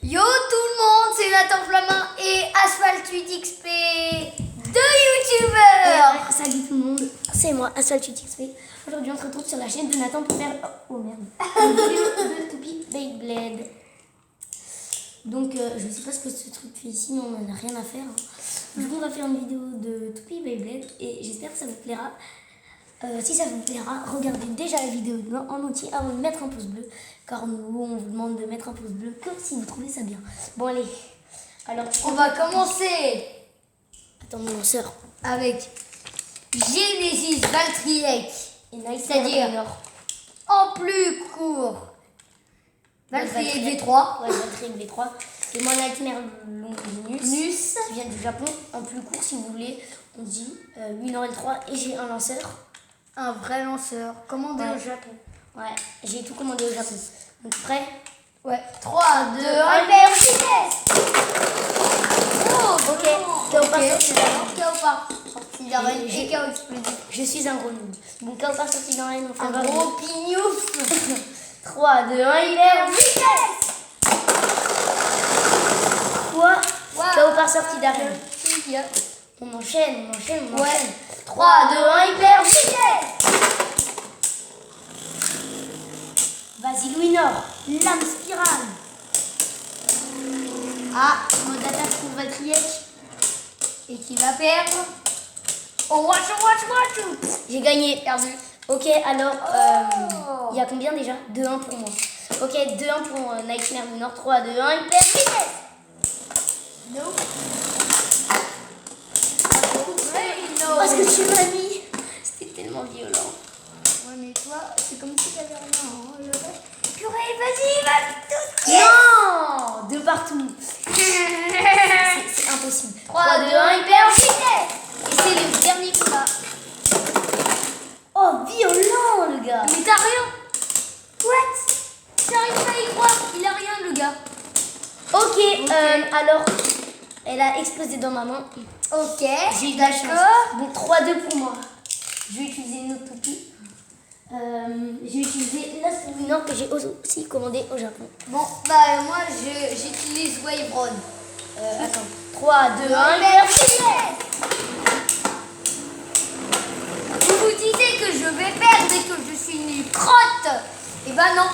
Yo tout le monde, c'est Nathan Flamin et Asphalt 8 XP, deux youtubeurs. Salut tout le monde, c'est moi, Asphalt 8 XP. Aujourd'hui on se retrouve sur la chaîne de Nathan pour faire une vidéo de Toupie Beyblade. Donc je sais pas ce que ce truc fait ici, mais on n'en a rien à faire. Du coup on va faire une vidéo de Toupie Beyblade et j'espère que ça vous plaira. Si ça vous plaira, regardez déjà la vidéo en entier avant de mettre un pouce bleu, car nous on vous demande de mettre un pouce bleu que si vous trouvez ça bien. Bon allez, alors On va commencer attends mon lanceur avec Genesis Valtriec, c'est-à-dire en plus court Valtriec V3, ouais, Valtriec V3, et moi Nightmare Longinus qui vient du Japon, en plus court si vous voulez, on dit lui il en a 3 et j'ai un lanceur. un vrai lanceur commandé Ouais. au Japon. Ouais, j'ai tout commandé au Japon. Donc prêt? Ouais, 3, 2, 1, hyper vitesse. Oh, Ok, KO par sortie d'arène. KO par sortie d'arène et J'ai- KO explosif. Je suis un gros noob. Donc KO par sortie d'arène, on fait Un gros pignouf. 3, 2, 1, hyper vitesse. quoi? Wow. KO par sortie d'arène. Yeah. On enchaîne. Ouais. 3, 2, 1, hyper vitesse. Vas-y Louis Nord, lame spirale. Ah, Mode attaque pour Valtriec. et qui va perdre. Oh, watch. J'ai gagné. Perdu. Ok, alors, Oh. il y a combien déjà? 2-1 pour moi. Ok, 2-1 pour Nightmare Nord. 3, 2, 1, hyper vitesse. No. Parce que tu m'as mis. C'était tellement violent. Ouais, mais toi, c'est comme si t'avais rien. Hein. Le reste. Purée, vas-y, va tout. Non, de partout. C'est impossible. 3, 2, 1, hyper vitesse. Et c'est le dernier combat. Oh, violent, le gars. Mais t'as rien. What? J'arrive pas à y croire. Il a rien, le gars. Ok, alors, elle a explosé dans ma main. Ok. J'ai eu de la chance. D'accord. Donc 3-2 pour moi. Je vais utiliser une autre toupie. Je vais utiliser la Louis Nord que j'ai aussi commandée au Japon. Bon, bah, moi, j'utilise Wave Run. Attends. 3, 2, 1, hyper vitesse. Vous vous disiez que je vais perdre et que je suis une crotte. Et bah non.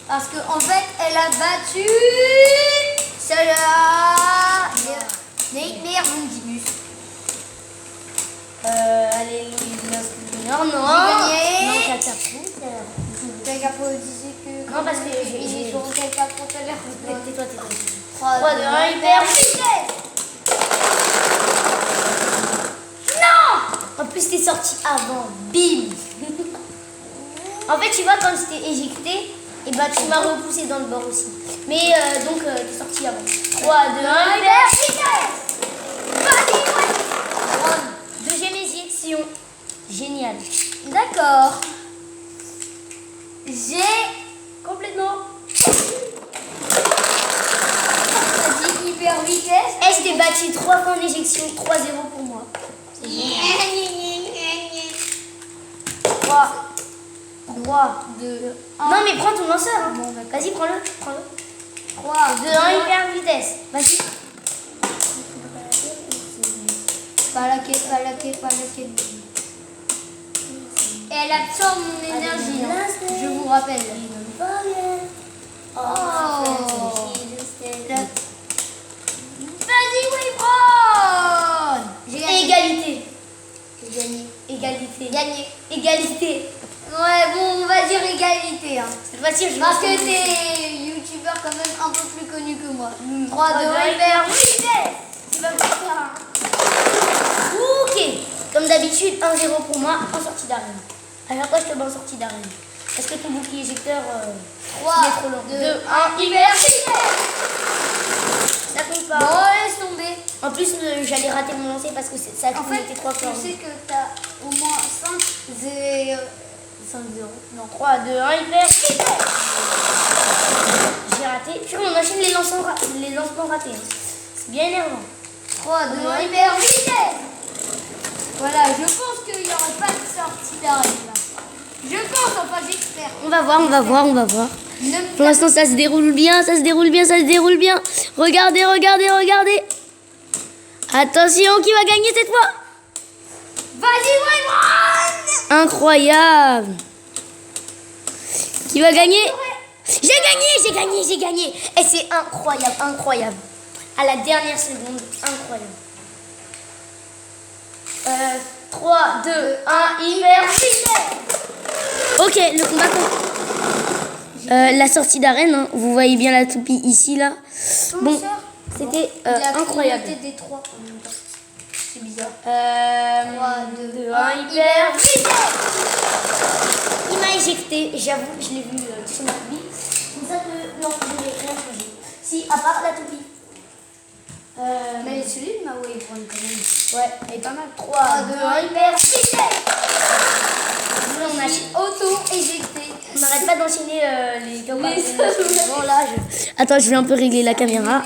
Parce qu'en fait, elle a battu celle-là. Nightmare Longinus. Allez, Louis Nord, non. J'ai gagné. Non, catapulte. Quelqu'un peut dire que. Non, parce que j'ai joué quelqu'un tout à l'heure. Tais-toi. 3, 3, 2, 1, hyper vitesse. En plus, t'es sorti avant. Bim. En fait, tu vois, quand je t'ai éjecté, et bah, tu m'as repoussé dans le bord aussi. Mais donc, t'es sorti avant. 3, 2, 1, hyper vitesse. Vas-y, ouais. Deuxième éjection. Génial. D'accord. J'ai complètement. Vas-y, hyper vitesse. Et je t'ai battu 3 fois en éjection. 3-0 pour moi. C'est génial. 3, 2, 1. Non, mais prends ton lanceur. Hein. Bon, d'accord. Vas-y, prends-le. 3, 2, 1, hyper vitesse. Vas-y. Pas la quai. Et elle absorbe mon énergie, hein, je vous rappelle. Vas-y, Wavebron. J'ai gagné. Égalité. J'ai gagné. Égalité. Gagné. Égalité. Ouais, bon, on va dire égalité. Hein. Cette fois-ci, je Parce que vais t'es youtubeur quand même un peu plus connu que moi. 3, 2, 1, 2, hyper vitesse. Tu vas me faire ça. Ok. Comme d'habitude, 1-0 pour moi en sortie d'arène. À chaque fois, je te bats en sortie d'arène. Est-ce que ton bouclier éjecteur 3, il est trop long? 2, 2, 1, hyper vitesse. ça compte pas. Bon, laisse tomber. En plus, j'allais rater mon lancer parce que ça a En fait, été 3 fois. tu sais que t'as au moins 5, 0. 5-0. Non, 3, 2, 1, hyper vitesse. J'ai raté. Puis on enchaîne les lancements ratés. Hein. C'est bien énervant. 3, 2, 1, hyper vitesse. Voilà, je pense qu'il n'y aurait pas de sortie d'arrêt là. Je pense, enfin j'espère. On va voir, on va voir, on va voir. Ne me Pour l'instant, ça se déroule bien, ça se déroule bien, ça se déroule bien. Regardez, regardez, regardez. Attention, qui va gagner cette fois? Vas-y, Wyvern! Incroyable. Qui va gagner? J'ai gagné, j'ai gagné, j'ai gagné. Et c'est incroyable, incroyable. À la dernière seconde, incroyable. 3, 2, 1, hyper vite. Ok, le combat continue. La sortie d'arène, hein. Vous voyez bien la toupie ici, là. Bon, c'était incroyable. Des 3 en même temps. C'est bizarre. 3, 2, 1, hyper vite. Il m'a éjecté, j'avoue, je l'ai vu sur ma toupie. C'est pour ça que non, je n'ai rien changé. Si, à part la toupie. Mais celui de ma Wyvern quand même. Ouais, elle est pas mal. 3, 2, 2, 1, hyper vite. Auto-éjecté. On n'arrête pas d'enchaîner les campagnes. Bon, là, Attends, je vais un peu régler la caméra.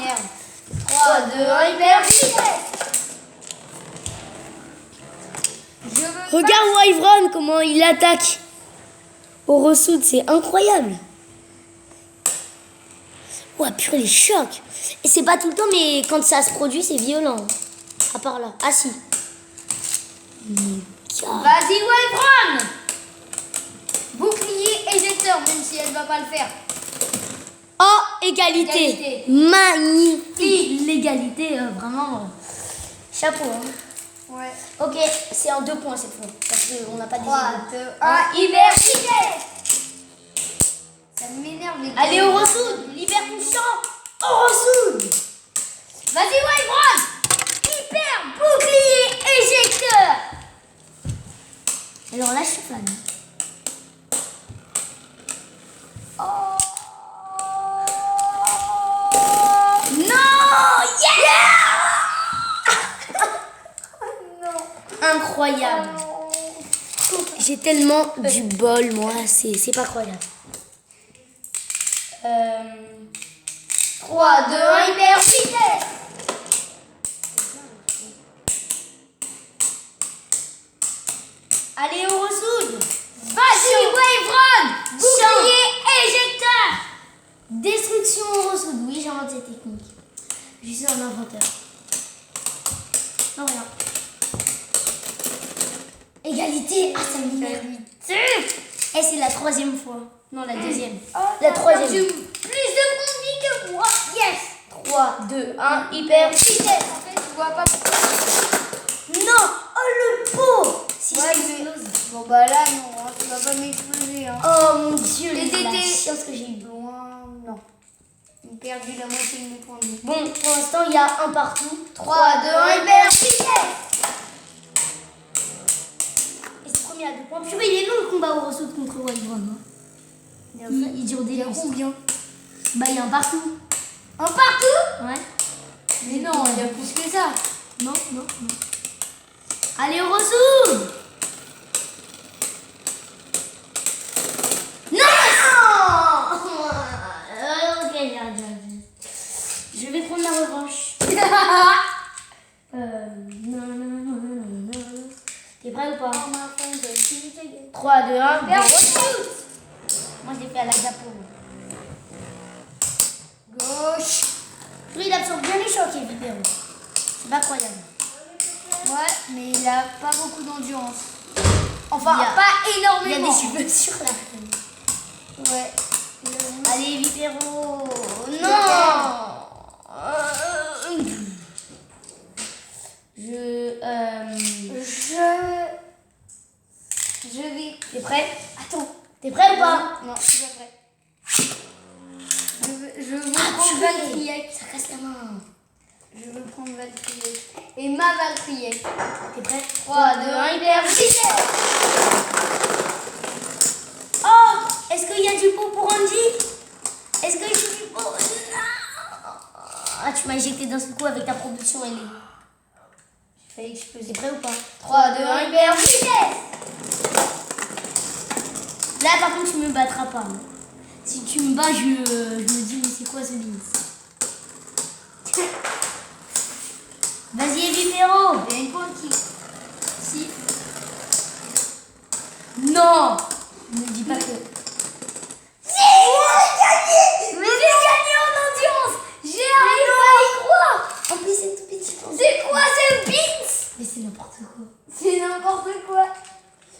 3, 2, 1, hyper vite. Je veux Regarde Wyvern, comment il attaque au ressoud, c'est incroyable. Ouais, purée, les chocs. Et c'est pas tout le temps, mais quand ça se produit, c'est violent. À part là. Ah si. Vas-y, Wyvern! Bouclier éjecteur, même si elle va pas le faire. Oh, égalité. Égalité. Magnifique. L'égalité, vraiment. Chapeau. Hein. Ouais. Ok, c'est en 2 points cette fois. Parce qu'on n'a pas des 3, égaux. 2, 1, hyper vite. Ça m'énerve les gars. Allez au ressoud. Libère ton champ. Au ressoud. Vas-y, Wyvern! Hyper bouclier éjecteur! Alors là, je suis fan. Oh. Non! Yeah! Non. Incroyable. J'ai tellement du bol, moi. C'est pas croyable. 3, 2, 1, hyper vite. Allez au ressoud. Vas-y, Wyvern! Bouclier éjecteur! Destruction au ressoud. Oui, j'invente cette technique. Je suis un inventeur. Non, rien. Égalité. Ah, ça m'énerve. Et c'est la 3e fois. Non, la 2e. La 3e. Plus de combis que moi. Yes! 3, 2, 1, hyper. Vitesse. En fait, tu vois pas. Non! Oh, le pot! Si Ouais, je mais- t'explose. Bon, bah là, non, hein, tu vas pas m'exploser. Hein. Oh mon dieu, Et la t'étais- chance que j'ai eu. Loin, non. J'ai perdu la moitié de mes points de vie. Bon, pour l'instant, il y a un partout. 3, 2, 1, hyper vitesse! Et c'est premier à 2 points. Purée, il est long le combat au ressoud contre Wyvern. Hein. Il dure des lustres. Combien? Bah, il y a un partout. Un partout? Ouais. Mais non, il y a plus que ça. Non, non, non. Allez au ressoud! Non! Ok, je vais prendre la revanche. Non. T'es prêt ou pas? 3, 2, 1, go! Moi, je l'ai fait à la Japon. Gauche. Lui, il absorbe bien les chocs, évidemment. C'est pas croyable. Ouais, mais il a pas beaucoup d'endurance. Enfin, Il y a- pas Il y a énormément. des cheveux sur la feuille. Ouais. Allez, Vipero. Non. Je vais. T'es prêt? Attends. T'es prêt ou pas? Non, je suis pas prêt. Je veux prendre Valkyriette. Ça casse la main. Je veux prendre Valkyriette. Et ma Valkyriette. T'es prêt? 3, 2, 1, hyper vitesse. Oh! Est-ce qu'il y a du pot pour Andy? Est-ce que j'ai du pot? Non! Ah, tu m'as éjecté d'un seul coup avec ta production, elle est. J'ai failli exploser. T'es prêt ou pas? 3, 2, 1, hyper vitesse. Là, par contre, tu me battras pas. Hein. Si tu me bats, je me dis, mais c'est quoi ce bis? Vas-y, Vipero! Il y a une pointe qui. Si. Non! Ne dis pas que... Mais j'ai gagné en audience. J'ai arrivé à y croire. En plus, c'est tout petit. C'est quoi ce beats? Mais c'est n'importe quoi. C'est n'importe quoi.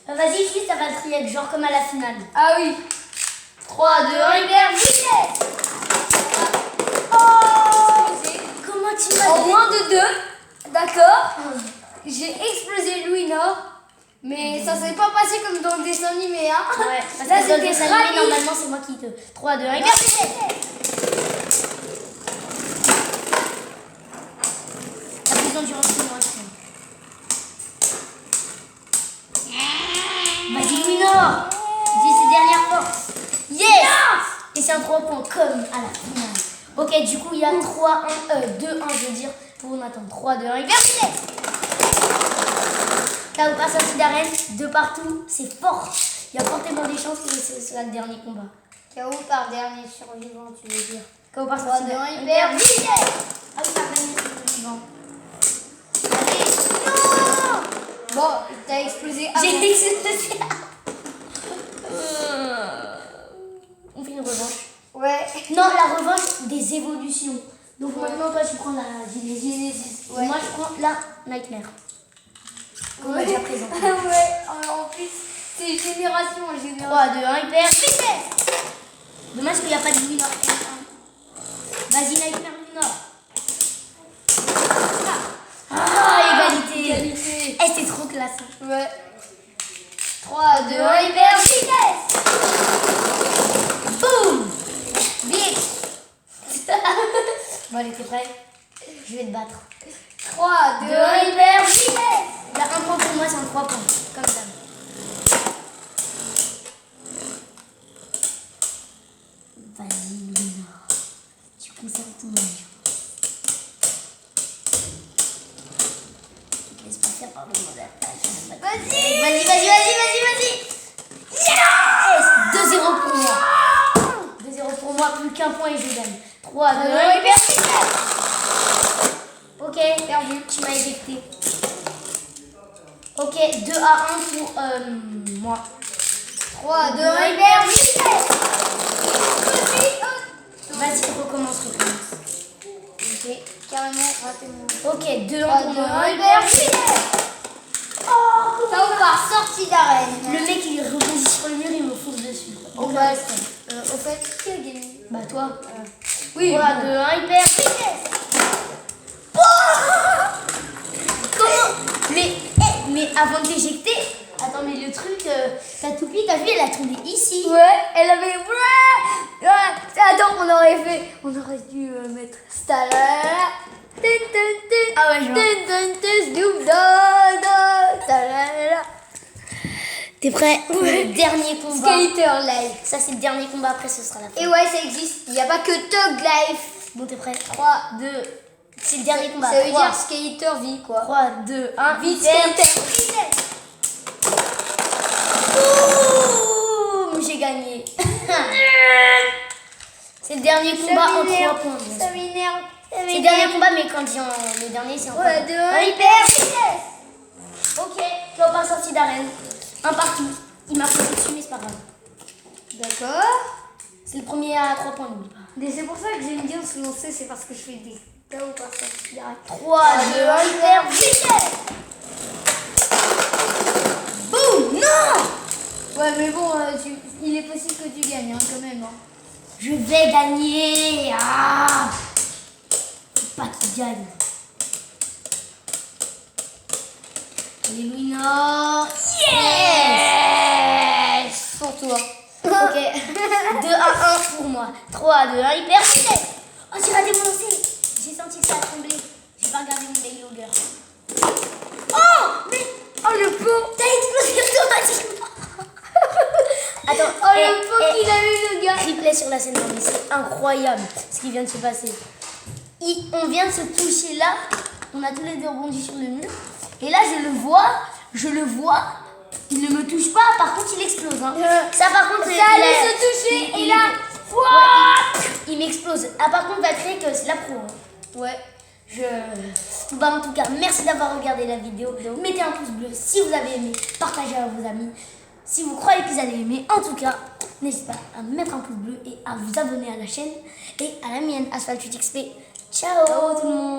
Vas-y, juste ça va le triangle, genre comme à la finale. Ah oui. 3, 2, 1, hyper vitesse. Oh, Comment tu m'as en dit moins de 2. D'accord. J'ai explosé Louis Nord. Mais ça s'est pas passé comme dans le dessin animé, hein. Ouais, parce Là, que dans le c'était dessin animé, rapide. normalement, c'est moi qui te... 3, 2, 1, hyper vitesse. La plus d'endurance que moi, Vas-y, Louis Nord. Dis ses dernières forces. Yes. Et c'est un 3 points comme à la finale. Ok, du coup, il y a 2-1, je veux dire, pour Nathan. 3, 2, 1, hyper vitesse. Là, vous passez sorti d'arène, de partout, c'est fort. Il y a fortement des chances que ce soit le dernier combat. KO par dernier survivant, tu veux dire. KO par 3, sortie 2, 1, d'arène, hyper vitesse. Ah oui, par dernier survivant. Allez, non. Bon, t'as explosé avant. J'ai explosé. On fait une revanche. Ouais. Non, la revanche des évolutions. Donc maintenant, toi, tu prends la Genesis. Ouais. Moi, je prends la Nightmare. Qu'on a déjà présenté. Ouais, en plus, c'est génération en génération. 3, 2, 1, hyper vitesse. Dommage qu'il n'y a pas de Louis Nord. Vas-y, Nightmare Louis Nord. Ah, égalité. Égalité. Eh, c'est trop classe. Ouais. 3, 2, 1, hyper vitesse. Boum. Vite. Bon, allez, t'es prêt? Je vais te battre. 3, 2, 1, hyper vitesse. Il y a un point pour moi, c'est un 3 points. Comme ça. Vas-y, Luna. Tu conserves ton endurance. Tu te laisses pas faire par le modèle. Vas-y. Vas-y. Yes! 2-0 pour moi. 2-0 pour moi, plus qu'un point et je gagne. 3, 2, 1, hyper vitesse. Ok, perdu. Tu m'as éjecté. Ok, 2 à 1 pour moi. 3, 2, 1, hyper vitesse. Vas-y, recommence. Ok, carrément raté mon. Ok, 2 à 3, 1 pour 2, moi. 1, hyper vitesse. Ça on part sortie d'arène. Le mec, il rebondit sur le mur, il me fonce dessus. Au fait, qui a gagné? Bah toi. Oui. 3, 2, 1, hyper vitesse. Comment? Mais avant de t'éjecter, attends, mais le truc, ta toupie, t'as vu, elle a tourné ici. Ouais, elle avait. Ouais. Attends, on aurait dû mettre Stalala. Ah ouais, je vois. T'es prêt pour le dernier combat? Skater Life. Ça, c'est le dernier combat, après ce sera la fin. Et ouais, ça existe. Il n'y a pas que Tug Life. Bon, t'es prêt? 3, 2. C'est le dernier combat. Ça veut 3, dire Skater vie, quoi. 3, 2, 1, Vite, Skater. Skater. Boum, j'ai gagné. C'est le dernier combat en 3 points. Ça m'énerve. C'est le dernier combat, mais quand dit le dernier, c'est en 3 Ouais, points. 2, 1, hyper vitesse. Ok, tu vas pas sortir d'arène. Un partout. Il m'a fait dessus, mais c'est pas grave. D'accord. C'est le premier à 3 points, n'oublie pas. Mais c'est pour ça que j'aime bien se lancer, c'est parce que je fais des KO par sortie d'arène. 3, 2, 1, hyper vitesse. Boum, non. Ouais, mais bon, il est possible que tu gagnes, hein, quand même. Hein. Je vais gagner. Ah, faut pas qu'il gagne. Allez, Louis Nord. Yes. Pour toi. Ok. 2 à 1 pour moi. 3, 2, 1, hyper vitesse. Oh, j'ai raté mon lancer. J'ai senti que ça a tremblé. J'ai pas regardé mon baby logger. Oh, mais. Oh, le pot. T'as explosé automatiquement. Attends. Oh, le pot qu'il a eu, le gars. Replay sur la scène, non, mais c'est incroyable ce qui vient de se passer. On vient de se toucher là. On a tous les deux rebondi sur le mur. Et là, je le vois. Il ne me touche pas, par contre, il explose. Hein. Ça, par contre, Ça allait se toucher, et là. il m'explose. Ah, par contre, va créer que c'est la pro. Hein. Ouais. Bah, en tout cas, merci d'avoir regardé la vidéo. Mettez un pouce bleu si vous avez aimé. Partagez à vos amis. si vous croyez qu'ils allaient aimer. En tout cas, n'hésitez pas à mettre un pouce bleu et à vous abonner à la chaîne et à la mienne, AsphaltXP. Ciao tout le monde.